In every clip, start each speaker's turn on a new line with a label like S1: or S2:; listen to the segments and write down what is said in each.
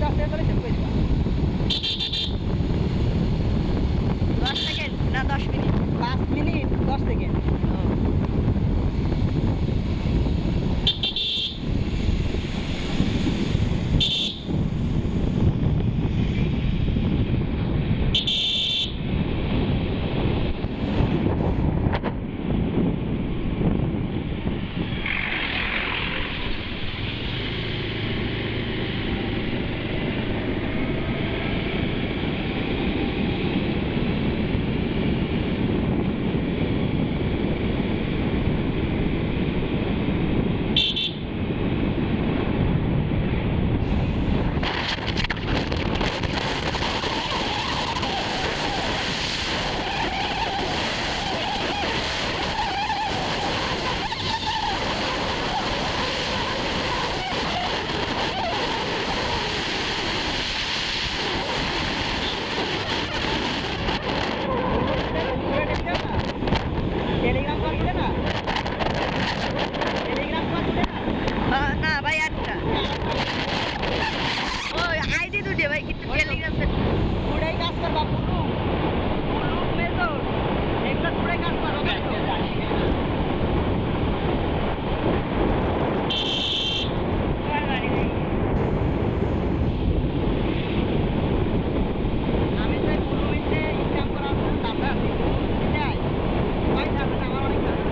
S1: আছে বলে সেভ করে দিবা
S2: 10 সেকেন্ড না 10 minute
S1: 5 minute 10 second Telegram call দিলে না টেলিগ্রাম কল দিলে না
S2: না ভাই আটটা ও আইডি দুটে ভাই কিন্তু টেলিগ্রাম
S1: পুরাই কাজ করবা পুরো
S2: মেজর
S1: এগুলো পুরাই কাজ করবা আমি তো পুরোইতে ইনকাম করার জন্য দাদা আছি যাই পয়সা আছে আমার অনেক টাকা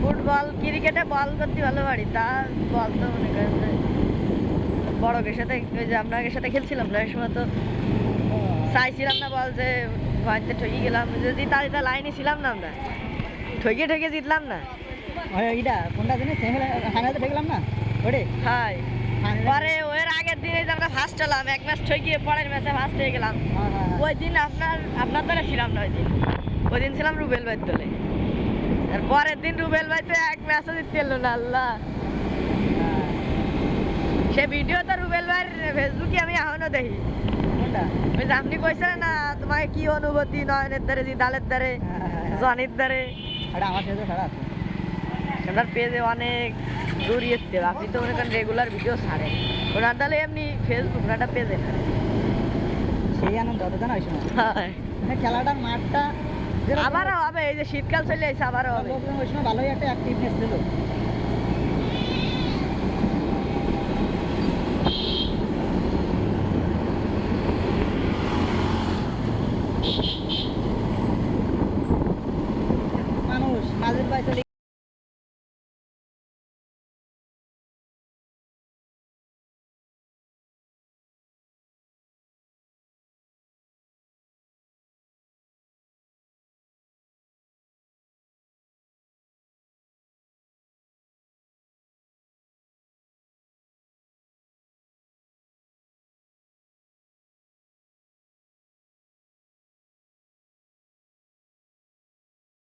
S2: ফুটবল ক্রিকেটে বল করতে ভালো পারি তা বল তো মনে করেন যে বড়দের সাথে ওই যে আপনাদের সাথে খেলছিলাম না এই সময় তো চাইছিলাম না বল যে বাড়িতে ঠকে গেলাম যদি তার লাইনে ছিলাম না আমরা ঠকে ঠকে জিতলাম না
S1: এইটা কোনটা জানি ফাইনালে ঠেকলাম না ওরে
S2: হাই পরে ওর আগের দিনে যে আমরা ফার্স্ট হলাম এক ম্যাচ ঠকিয়ে পরের ম্যাচে ফার্স্ট হয়ে গেলাম ওই দিন আপনার দলে ছিলাম না ওই দিন ছিলাম রুবেল ভাইয়ের দলে আর পরের দিন রুবেল ভাই তো এক ম্যাচও জিততে এলো না আল্লাহ সে ভিডিও তো রুবেল ভাইয়ের ফেসবুকে আমি এখনো দেখি
S1: কোনটা
S2: ওই যে আপনি কইছিলেন না তোমাকে কি অনুভূতি নয়নের দ্বারে জিদালের দ্বারে জনির দ্বারে
S1: এটা আমার সাথে ছাড়া আছে
S2: আপনার পেজে অনেক দূরিয়েছে আপনি তো মনে করেন রেগুলার ভিডিও ছাড়েন ওনার তাহলে এমনি ফেসবুক ওনারটা পেজে না
S1: সেই আনন্দ হতো জানো ওই সময় খেলাটার মাঠটা
S2: আবারও হবে এই যে শীতকাল চলে এসে আবারও হবে
S1: ওই সময় ভালোই একটা অ্যাক্টিভনেস ছিল